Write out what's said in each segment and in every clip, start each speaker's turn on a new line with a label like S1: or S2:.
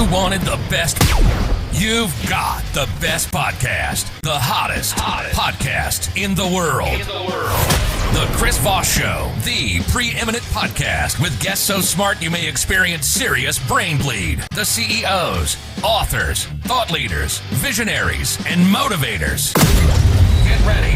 S1: You wanted the best. You've got the best podcast. The hottest podcast in the world. The Chris Voss Show, the preeminent podcast with guests so smart you may experience serious brain bleed. The CEOs, authors, thought leaders, visionaries, and motivators.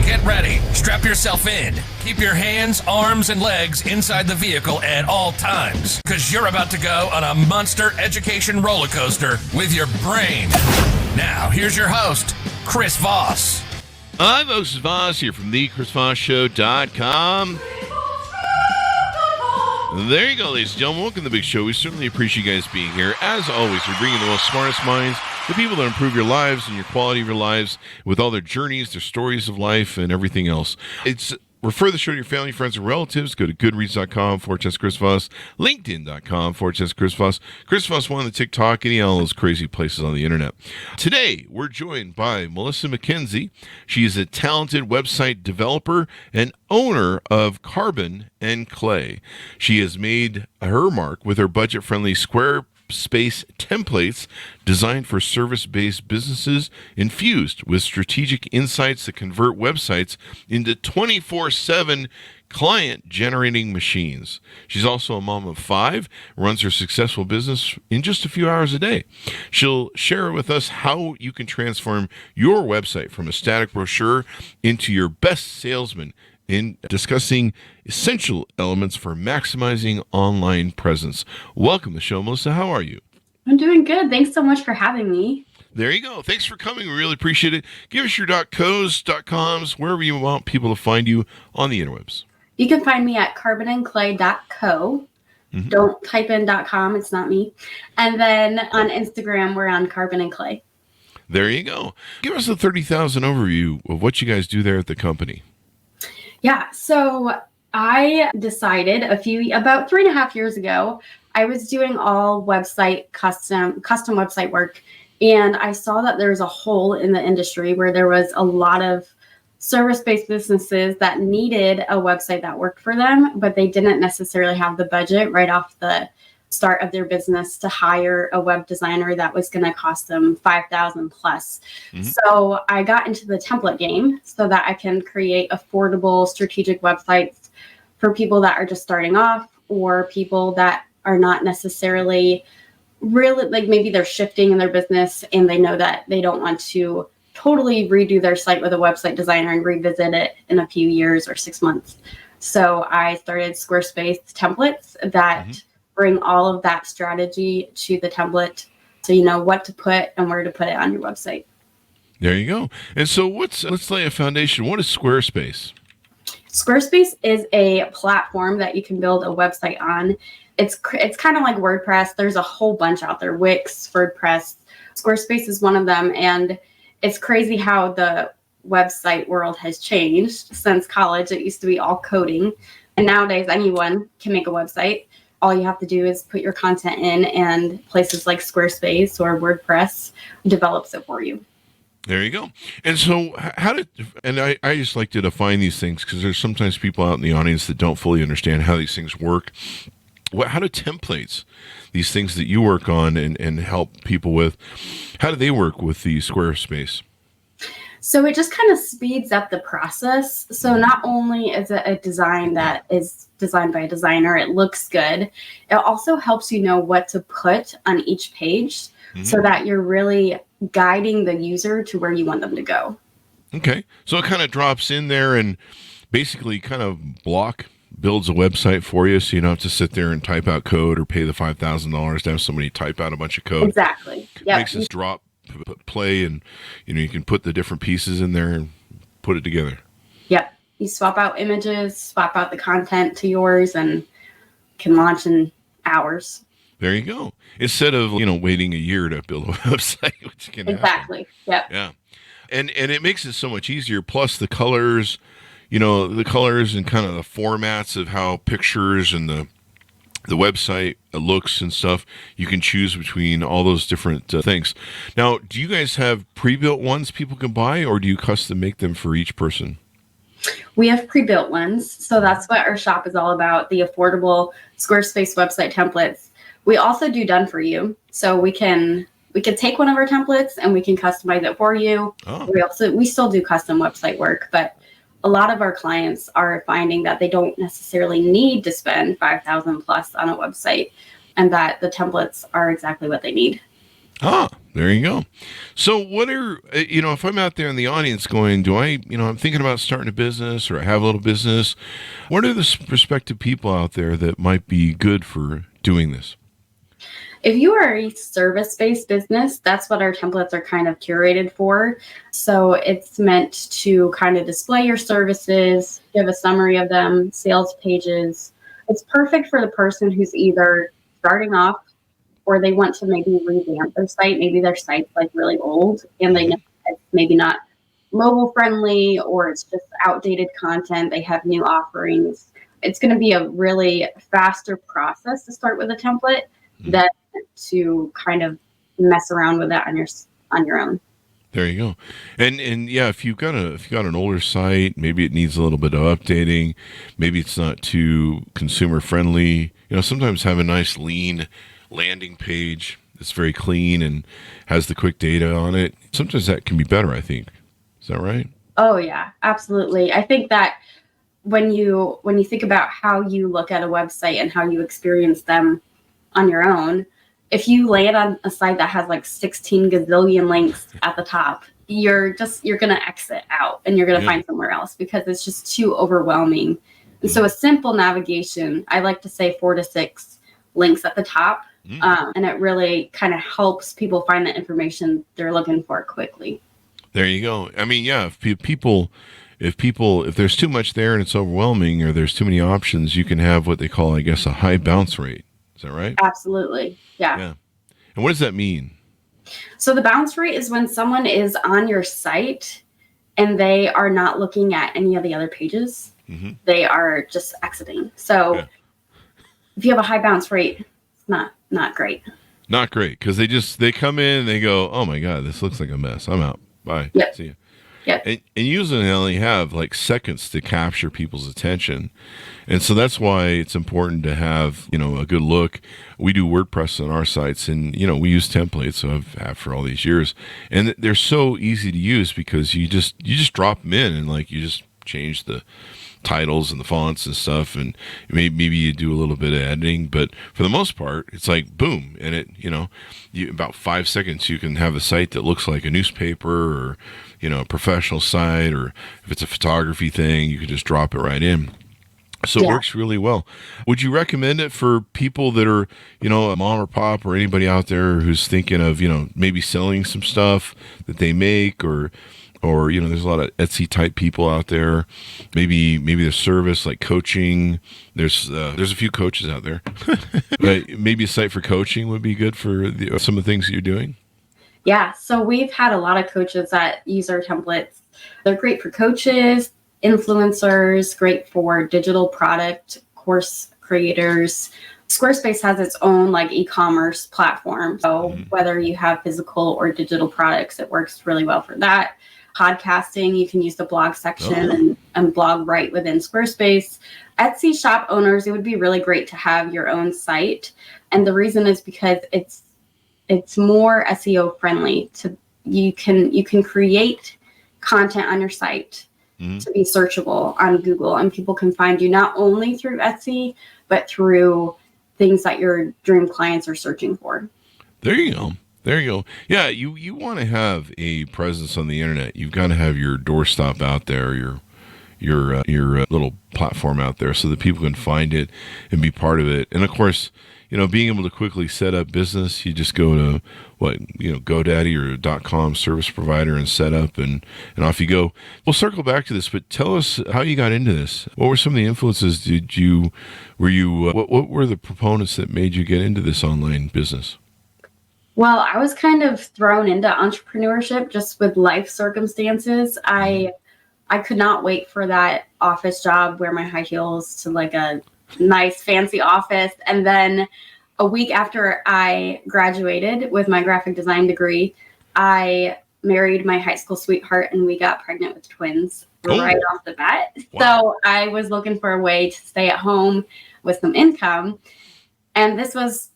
S1: Get ready. Strap yourself in. Keep your hands, arms, and legs inside the vehicle at all times, because you're about to go on a monster education roller coaster with your brain. Now, here's your host, Chris Voss.
S2: I'm Chris Voss here from thechrisvossshow.com. There you go, ladies and gentlemen. Welcome to the big show. We certainly appreciate you guys being here. As always, we're bringing the most smartest minds, the people that improve your lives and your quality of your lives with all their journeys, their stories of life, and everything else. Refer the show to your family, friends, and relatives. Go to goodreads.com/Chris Voss, linkedin.com/Chris Voss, Chris Voss One on the TikTok, any all those crazy places on the internet. Today, we're joined by Melissa McKenzie. She is a talented website developer and owner of Carbon and Clay. She has made her mark with her budget-friendly Squarespace templates designed for service-based businesses, infused with strategic insights that convert websites into 24/7 client-generating machines. She's also a mom of 5, runs her successful business in just a few hours a day. She'll share with us how you can transform your website from a static brochure into your best salesman in discussing essential elements for maximizing online presence. Welcome to the show, Melissa. How are you?
S3: I'm doing good. Thanks so much for having me.
S2: There you go. Thanks for coming. We really appreciate it. Give us your .co's, .coms, wherever you want people to find you on the interwebs.
S3: You can find me at carbonandclay.co. Mm-hmm. Don't type in .com. It's not me. And then on Instagram, we're on Carbon and Clay.
S2: There you go. Give us a 30,000 overview of what you guys do there at the company.
S3: Yeah, so I decided about 3.5 years ago, I was doing all custom website work, and I saw that there was a hole in the industry where there was a lot of service-based businesses that needed a website that worked for them, but they didn't necessarily have the budget right off the start of their business to hire a web designer that was going to cost them $5,000 plus. Mm-hmm. So I got into the template game so that I can create affordable strategic websites for people that are just starting off, or people that are not necessarily really, like, maybe they're shifting in their business and they know that they don't want to totally redo their site with a website designer and revisit it in a few years or 6 months. So I started Squarespace templates that bring all of that strategy to the template, so you know what to put and where to put it on your website.
S2: There you go. And so let's lay a foundation. What is Squarespace?
S3: Squarespace is a platform that you can build a website on. It's kind of like WordPress. There's a whole bunch out there, Wix, WordPress. Squarespace is one of them. And it's crazy how the website world has changed since college. It used to be all coding. And nowadays, anyone can make a website. All you have to do is put your content in, and places like Squarespace or WordPress develops it for you.
S2: There you go. And so I just like to define these things, because there's sometimes people out in the audience that don't fully understand how these things work. How do templates, these things that you work on and help people with, how do they work with the Squarespace?
S3: So it just kind of speeds up the process. So not only is it a design that is designed by a designer, it looks good, it also helps you know what to put on each page, so that you're really guiding the user to where you want them to go. Okay.
S2: So it kind of drops in there and basically kind of builds a website for you, so you don't have to sit there and type out code or pay the $5,000 to have somebody type out a bunch of code.
S3: Exactly. Yep.
S2: Makes this drop, play, and you can put the different pieces in there and put it together.
S3: Yep. You swap out images, swap out the content to yours, and can launch in hours.
S2: There you go. Instead of waiting a year to build a website, which can
S3: exactly. Yep.
S2: Yeah. And it makes it so much easier. Plus the colors, and kind of the formats of how pictures and the website looks and stuff. You can choose between all those different things. Now, do you guys have pre-built ones people can buy, or do you custom make them for each person?
S3: We have pre-built ones. So that's what our shop is all about, the affordable Squarespace website templates. We also do done for you. So we can take one of our templates and we can customize it for you.
S2: Oh.
S3: We still do custom website work, but a lot of our clients are finding that they don't necessarily need to spend $5,000 plus on a website, and that the templates are exactly what they need.
S2: Ah, there you go. So what are, if I'm out there in the audience going, I'm thinking about starting a business, or I have a little business, what are the prospective people out there that might be good for doing this?
S3: If you are a service-based business, that's what our templates are kind of curated for. So it's meant to kind of display your services, give a summary of them, sales pages. It's perfect for the person who's either starting off or they want to maybe revamp their site. Maybe their site's like really old and they know it's maybe not mobile friendly, or it's just outdated content. They have new offerings. It's going to be a really faster process to start with a template than to kind of mess around with that on your own.
S2: There you go. And yeah, if you've got an older site, maybe it needs a little bit of updating. Maybe it's not too consumer friendly. Sometimes have a nice lean landing page that's very clean and has the quick data on it. Sometimes that can be better, I think. Is that right? Oh
S3: yeah, absolutely. I think that when you think about how you look at a website and how you experience them on your own, if you land on a site that has like 16 gazillion links at the top, you're going to exit out and you're going to find somewhere else because it's just too overwhelming. And so a simple navigation, I like to say 4 to 6 links at the top. And it really kind of helps people find the information they're looking for quickly.
S2: There you go. I mean, yeah, if there's too much there and it's overwhelming, or there's too many options, you can have what they call, I guess, a high bounce rate. Is that right?
S3: Absolutely. Yeah.
S2: And what does that mean?
S3: So the bounce rate is when someone is on your site and they are not looking at any of the other pages. Mm-hmm. They are just exiting. So if you have a high bounce rate, it's not great.
S2: Not great, because they come in and they go, oh my God, this looks like a mess. I'm out. Bye.
S3: Yep.
S2: See you.
S3: Yep.
S2: And usually they only have like seconds to capture people's attention. And so that's why it's important to have, a good look. We do WordPress on our sites, and, we use templates, so I've had for all these years. And they're so easy to use because you just drop them in, and like you just change the titles and the fonts and stuff, and maybe you do a little bit of editing, but for the most part it's like boom, and it about 5 seconds you can have a site that looks like a newspaper, or a professional site, or if it's a photography thing, you can just drop it right in. So it works really well. Would you recommend it for people that are, a mom or pop, or anybody out there who's thinking of, maybe selling some stuff that they make, or there's a lot of Etsy type people out there. Maybe there's service like coaching. There's a few coaches out there. But maybe a site for coaching would be good for some of the things that you're doing.
S3: Yeah. So we've had a lot of coaches that use our templates. They're great for coaches, influencers, great for digital product course creators. Squarespace has its own like e-commerce platform. So whether you have physical or digital products, it works really well for that. Podcasting, you can use the blog section and blog right within Squarespace. Etsy shop owners, it would be really great to have your own site. And the reason is because it's more SEO friendly. You can create content on your site to be searchable on Google, and people can find you not only through Etsy, but through things that your dream clients are searching for.
S2: There you go. Yeah, you want to have a presence on the internet. You've got to have your doorstop out there, your little platform out there, so that people can find it and be part of it. And of course, being able to quickly set up business, you just go to GoDaddy or .com service provider and set up, and off you go. We'll circle back to this, but tell us how you got into this. What were some of the influences? What were the proponents that made you get into this online business?
S3: Well, I was kind of thrown into entrepreneurship just with life circumstances. I could not wait for that office job, wear my high heels to like a nice fancy office. And then a week after I graduated with my graphic design degree, I married my high school sweetheart and we got pregnant with twins right off the bat. Wow. So I was looking for a way to stay at home with some income. And this was,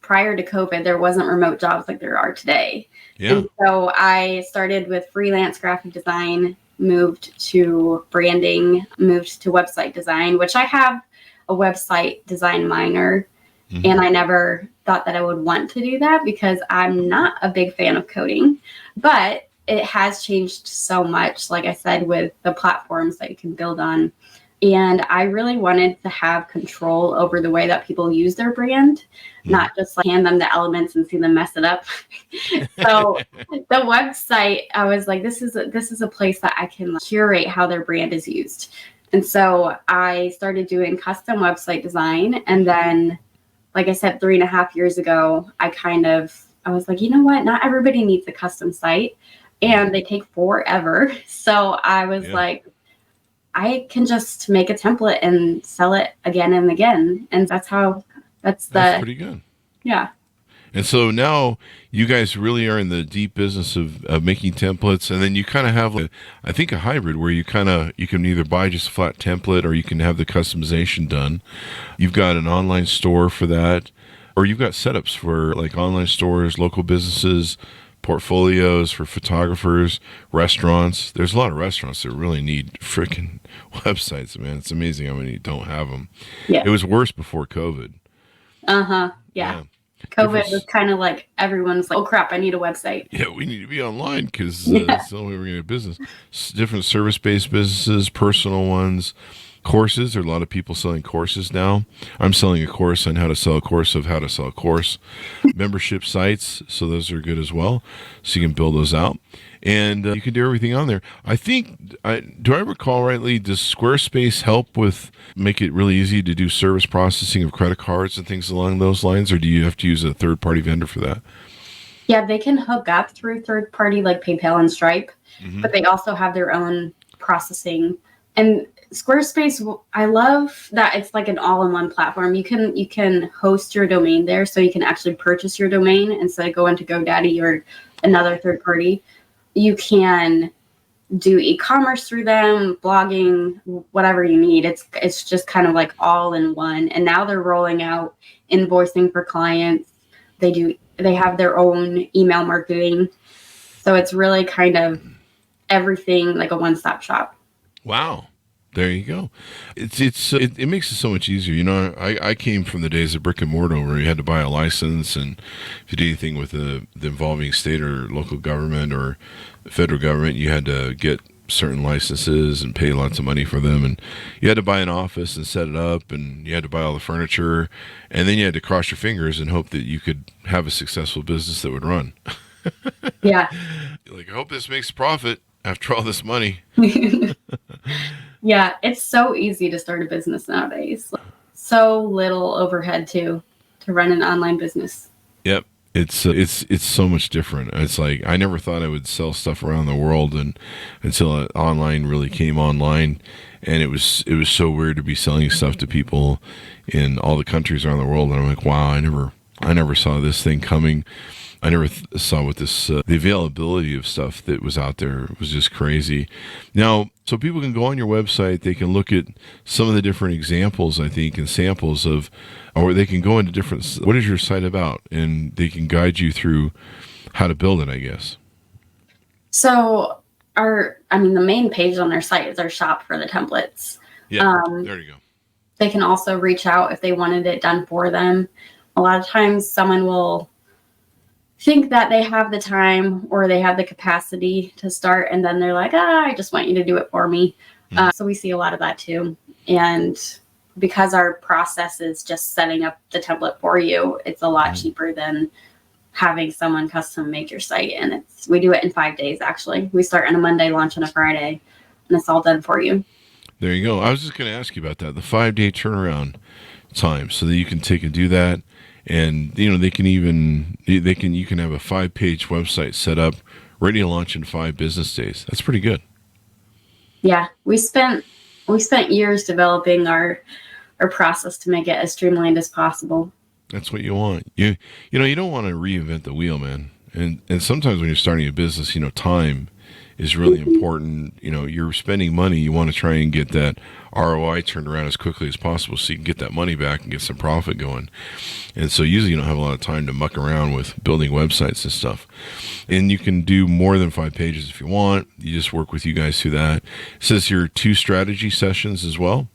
S3: prior to COVID, there wasn't remote jobs like there are today.
S2: Yeah.
S3: And so I started with freelance graphic design, moved to branding, moved to website design, which I have a website design minor. Mm-hmm. And I never thought that I would want to do that because I'm not a big fan of coding, but it has changed so much, like I said, with the platforms that you can build on. And I really wanted to have control over the way that people use their brand, not just like hand them the elements and see them mess it up. So the website, I was like, this is a place that I can curate how their brand is used. And so I started doing custom website design. And then, like I said, 3.5 years ago, I was like, you know what? Not everybody needs a custom site and they take forever. So I was like, I can just make a template and sell it again and again. And that's pretty good. Yeah.
S2: And so now you guys really are in the deep business of making templates. And then you kind of have, I think, a hybrid where you can either buy just a flat template or you can have the customization done. You've got an online store for that, or you've got setups for like online stores, local businesses, portfolios for photographers, restaurants. There's a lot of restaurants that really need freaking websites, man. It's amazing how many don't have them. Yeah. It was worse before COVID.
S3: Yeah. COVID was kind of like everyone's like, oh crap, I need a website.
S2: Yeah, we need to be online because it's the only way we're going to get business. Different service-based businesses, personal ones, courses. There are a lot of people selling courses now. I'm selling a course on how to sell a course of how to sell a course. Membership sites, so those are good as well. So you can build those out. And you can do everything on there. I think, do I recall rightly, does Squarespace help with make it really easy to do service processing of credit cards and things along those lines? Or do you have to use a third-party vendor for that?
S3: Yeah, they can hook up through third-party like PayPal and Stripe, but they also have their own processing. And Squarespace, I love that it's like an all-in-one platform. You can host your domain there, so you can actually purchase your domain instead of going to GoDaddy or another third party. You can do e-commerce through them, blogging, whatever you need. It's just kind of like all in one. And now they're rolling out invoicing for clients. They have their own email marketing. So it's really kind of everything like a one-stop shop.
S2: Wow. There you go. It makes it so much easier. You know, I came from the days of brick and mortar where you had to buy a license, and if you did anything with the involving state or local government or federal government, you had to get certain licenses and pay lots of money for them, and you had to buy an office and set it up, and you had to buy all the furniture, and then you had to cross your fingers and hope that you could have a successful business that would run.
S3: Yeah.
S2: Like, I hope this makes a profit after all this money.
S3: Yeah, it's so easy to start a business nowadays. So little overhead to run an online business.
S2: Yep. It's so much different. It's like I never thought I would sell stuff around the world until online really came online, and it was so weird to be selling stuff to people in all the countries around the world, and I'm like, wow, I never saw this thing coming. I never saw what this, the availability of stuff that was out there was just crazy. Now, so people can go on your website, they can look at some of the different examples, I think, and samples of, or they can go into different, what is your site about? And they can guide you through how to build it, I guess.
S3: So the main page on their site is our shop for the templates.
S2: Yeah, there you go.
S3: They can also reach out if they wanted it done for them. A lot of times someone will think that they have the time or they have the capacity to start, and then they're like, I just want you to do it for me. So we see a lot of that too. And because our process is just setting up the template for you, it's a lot cheaper than having someone custom make your site. And we do it in 5 days, actually. We start on a Monday, launch on a Friday, and it's all done for you.
S2: There you go. I was just going to ask you about that, the 5-day turnaround time, so that you can take and do that. And, you know, you can have a 5-page website set up, ready to launch in 5 business days. That's pretty good.
S3: Yeah. We spent years developing our process to make it as streamlined as possible.
S2: That's what you want. You don't want to reinvent the wheel, man. And sometimes when you're starting a business, time is really important. You know, you're spending money, you want to try and get that ROI turned around as quickly as possible so you can get that money back and get some profit going. And so usually you don't have a lot of time to muck around with building websites and stuff. And you can do more than 5 pages if you want. You just work with you guys through that. It says here 2 strategy sessions as well.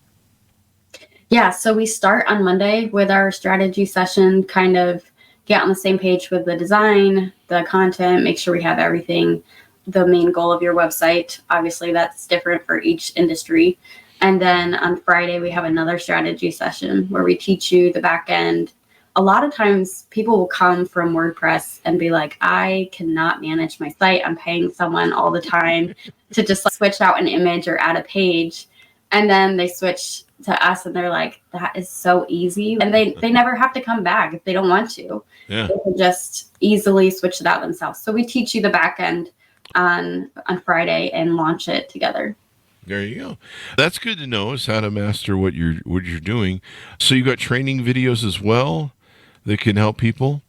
S3: Yeah, so we start on Monday with our strategy session, kind of get on the same page with the design, the content, make sure we have everything, the main goal of your website. Obviously, that's different for each industry. And then on Friday, we have another strategy session where we teach you the back end. A lot of times people will come from WordPress and be like, I cannot manage my site. I'm paying someone all the time to just switch out an image or add a page. And then they switch to us and they're like, that is so easy. And they never have to come back if they don't want to.
S2: Yeah.
S3: They can just easily switch it out themselves. So we teach you the back end on Friday and launch it together.
S2: There you go. That's good to know, is how to master what you're doing. So you've got training videos as well that can help people?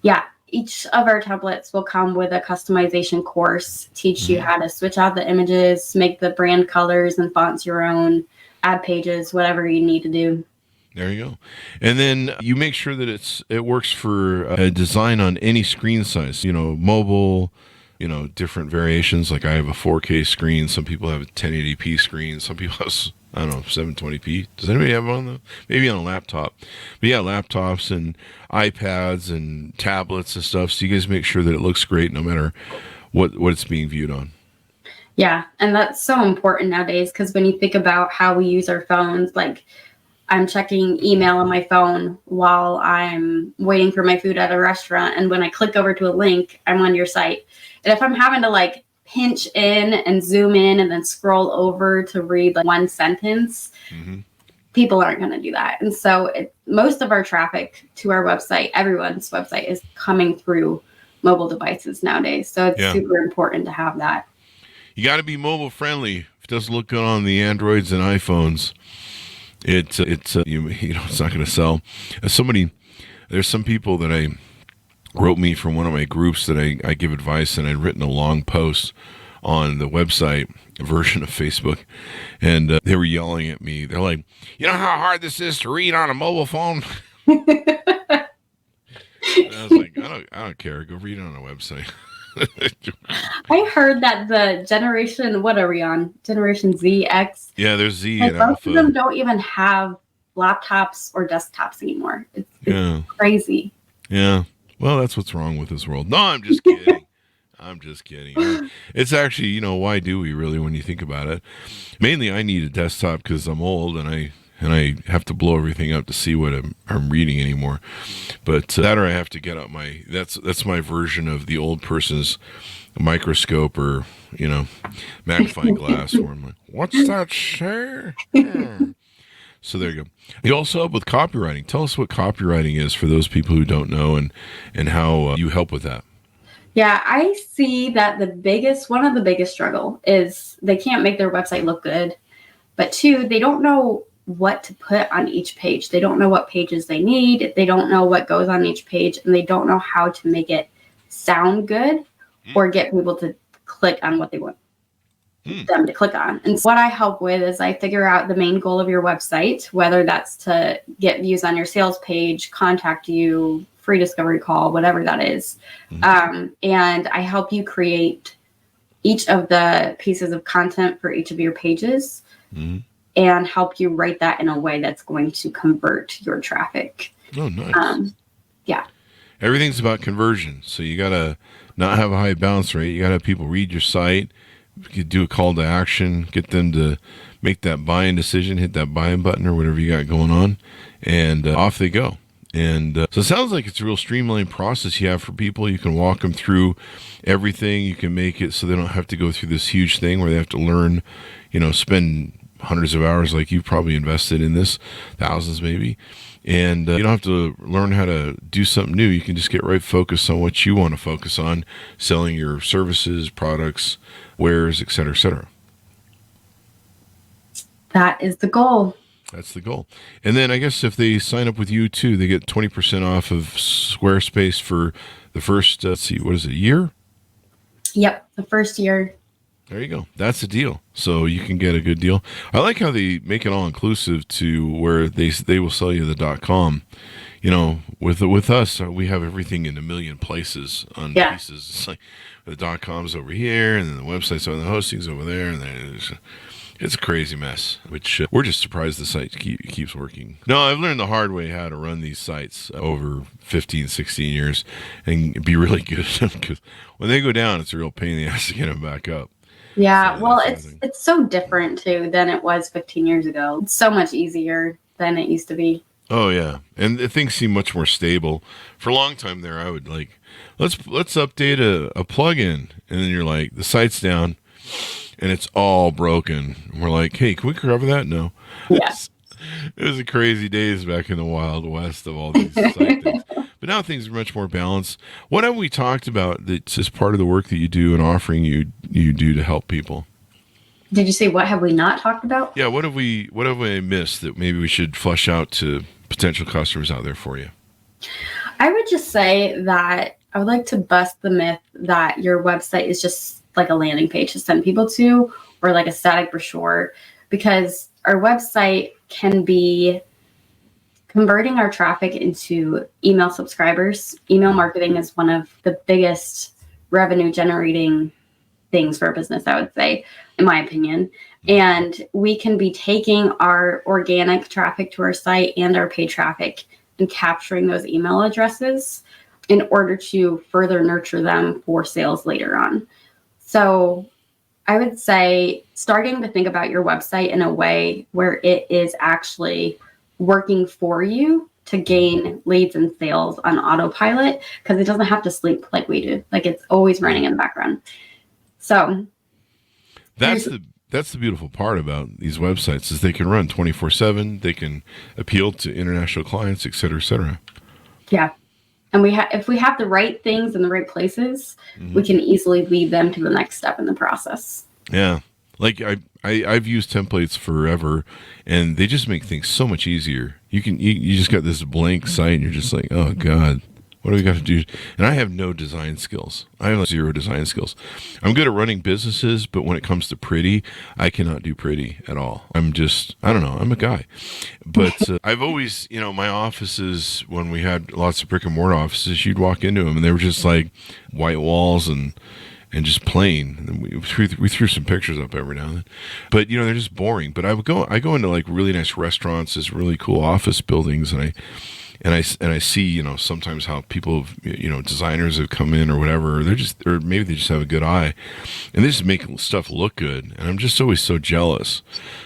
S3: Yeah. Each of our templates will come with a customization course, teach you how to switch out the images, make the brand colors and fonts your own, add pages, whatever you need to do.
S2: There you go. And then you make sure that it works for a design on any screen size, you know, mobile, you know, different variations. Like I have a 4K screen. Some people have a 1080p screen. Some people have, I don't know, 720p. Does anybody have one? Maybe on a laptop. But yeah, laptops and iPads and tablets and stuff. So you guys make sure that it looks great no matter what it's being viewed on.
S3: Yeah. And that's so important nowadays because when you think about how we use our phones, like I'm checking email on my phone while I'm waiting for my food at a restaurant. And when I click over to a link, I'm on your site. And if I'm having to like pinch in and zoom in and then scroll over to read like one sentence, people aren't going to do that. And so most of our traffic to our website, everyone's website, is coming through mobile devices nowadays. So it's super important to have that.
S2: You got to be mobile friendly. If it doesn't look good on the Androids and iPhones, it's not going to sell. There's some people that wrote me from one of my groups that I give advice, and I'd written a long post on the website version of Facebook, and they were yelling at me. They're like, you know how hard this is to read on a mobile phone? And I was like, I don't care. Go read it on a website.
S3: I heard that the generation, what are we on? Generation Z, X?
S2: Yeah, there's Z
S3: like
S2: and
S3: most
S2: Alpha.
S3: of them don't even have laptops or desktops anymore. It's crazy.
S2: Yeah. Well, that's what's wrong with this world. No, I'm just kidding. I'm just kidding. It's actually, you know, why do we really when you think about it? Mainly I need a desktop because I'm old and I have to blow everything up to see what I'm reading anymore. But that, or I have to get out that's my version of the old person's microscope or, you know, magnifying glass where I'm like, what's that say? So there you go. You also help with copywriting. Tell us what copywriting is for those people who don't know and how you help with that.
S3: Yeah, I see that one of the biggest struggle is they can't make their website look good. But 2, they don't know what to put on each page. They don't know what pages they need. They don't know what goes on each page, and they don't know how to make it sound good or get people to click on what they want them to click on. And what I help with is I figure out the main goal of your website, whether that's to get views on your sales page, contact you, free discovery call, whatever that is. And I help you create each of the pieces of content for each of your pages and help you write that in a way that's going to convert your traffic.
S2: Oh, nice.
S3: Yeah.
S2: Everything's about conversion. So you got to not have a high bounce rate. You got to have people read your site. You do a call to action, get them to make that buying decision, hit that buying button or whatever you got going on, and off they go. And so it sounds like it's a real streamlined process you have for people. You can walk them through everything. You can make it so they don't have to go through this huge thing where they have to learn, you know, spend hundreds of hours like you've probably invested in this, thousands maybe. And you don't have to learn how to do something new. You can just get right focused on what you want to focus on, selling your services, products, wares, et cetera, et cetera.
S3: That is the goal.
S2: That's the goal. And then I guess if they sign up with you too, they get 20% off of Squarespace for the first, year?
S3: Yep. The first year.
S2: There you go. That's the deal. So you can get a good deal. I like how they make it all inclusive to where they will sell you the .com. You know, with us, we have everything in a million places on pieces. It's like the .com's over here, and then the website's over, the hosting's over there, and then it's a crazy mess, which we're just surprised the site keeps working. No, I've learned the hard way how to run these sites over 15, 16 years and be really good at them, because when they go down, it's a real pain in the ass to get them back up.
S3: Yeah, so well, it's so different, too, than it was 15 years ago. It's so much easier than it used to be.
S2: Oh, yeah. And things seem much more stable. For a long time there, I would like, let's update a plugin. And then you're like, the site's down and it's all broken. And we're like, hey, can we cover that? No.
S3: Yes.
S2: It was the crazy days back in the Wild West of all these site things. But now things are much more balanced. What have we talked about that's just part of the work that you do and offering you do to help people?
S3: Did you say what have we not talked about?
S2: Yeah, what have we missed that maybe we should flush out to potential customers out there for you?
S3: I would just say that I would like to bust the myth that your website is just like a landing page to send people to, or like a static brochure, because our website can be converting our traffic into email subscribers. Email marketing is one of the biggest revenue generating things for a business, I would say, in my opinion. And we can be taking our organic traffic to our site and our paid traffic and capturing those email addresses in order to further nurture them for sales later on. So I would say starting to think about your website in a way where it is actually working for you to gain leads and sales on autopilot, because it doesn't have to sleep like we do. Like, it's always running in the background. So
S2: that's the beautiful part about these websites is they can run 24/7. They can appeal to international clients, et cetera, et cetera.
S3: Yeah. And if we have the right things in the right places, we can easily lead them to the next step in the process.
S2: Yeah. Like I've used templates forever, and they just make things so much easier. You just got this blank site, and you're just like, oh God, what do we got to do? And I have no design skills. I have zero design skills. I'm good at running businesses, but when it comes to pretty, I cannot do pretty at all. I don't know. I'm a guy. But I've always, my offices, when we had lots of brick and mortar offices, you'd walk into them and they were just like white walls and just plain. And we threw some pictures up every now and then. But, they're just boring. But I go into like really nice restaurants, this really cool office buildings, and I see, sometimes how people, designers have come in or whatever, or maybe they just have a good eye, and they just make stuff look good. And I'm just always so jealous.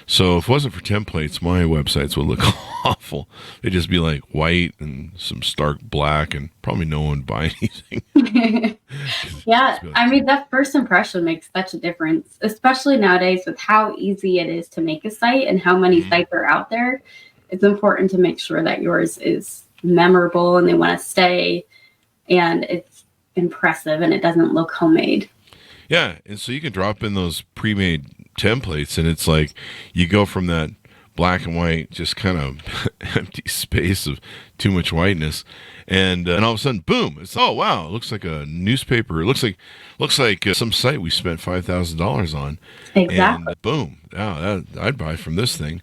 S2: So if it wasn't for templates, my websites would look awful. They'd just be like white and some stark black, and probably no one would buy anything.
S3: Yeah. I mean, that first impression makes such a difference, especially nowadays with how easy it is to make a site and how many sites are out there. It's important to make sure that yours is memorable and they want to stay and it's impressive and it doesn't look homemade.
S2: Yeah. And so you can drop in those pre-made templates, and it's like you go from that black and white, just kind of empty space of too much whiteness. And all of a sudden, boom! It's wow! It looks like a newspaper. It looks like some site we spent $5,000 on.
S3: Exactly.
S2: And boom! I'd buy from this thing,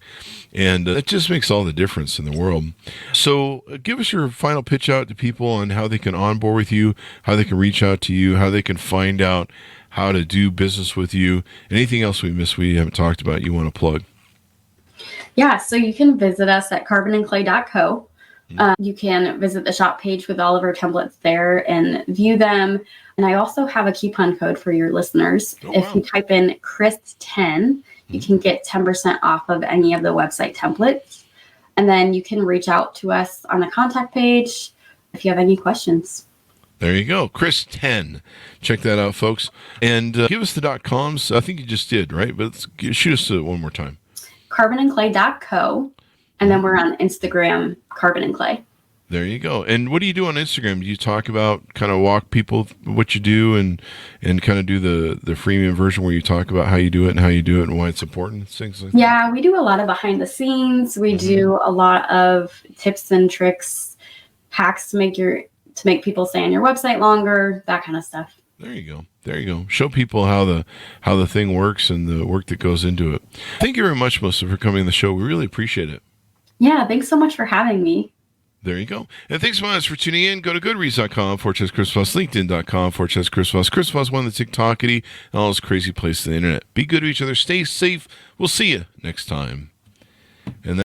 S2: and it just makes all the difference in the world. So, give us your final pitch out to people on how they can onboard with you, how they can reach out to you, how they can find out how to do business with you. Anything else we haven't talked about you want to plug?
S3: Yeah, so you can visit us at carbonandclay.co. You can visit the shop page with all of our templates there and view them. And I also have a coupon code for your listeners. If you type in Chris10, you can get 10% off of any of the website templates. And then you can reach out to us on the contact page if you have any questions.
S2: There you go. Chris10. Check that out, folks. And give us the .coms. I think you just did, right? But shoot us one more time.
S3: carbonandclay.co. And then we're on Instagram, Carbon and Clay.
S2: There you go. And what do you do on Instagram? Do you talk about, kind of walk people what you do and kind of do the freemium version where you talk about how you do it and why it's important, things like that?
S3: Yeah, we do a lot of behind the scenes. We do a lot of tips and tricks, hacks to make people stay on your website longer, that kind of stuff.
S2: There you go. There you go. Show people how the thing works and the work that goes into it. Thank you very much, Melissa, for coming on the show. We really appreciate it.
S3: Yeah, thanks so much for having me.
S2: There you go. And thanks so much for tuning in. Go to goodreads.com/Chris Voss, LinkedIn.com/Chris Voss. Chris Voss won the TikTokity and all those crazy places on the internet. Be good to each other. Stay safe. We'll see you next time.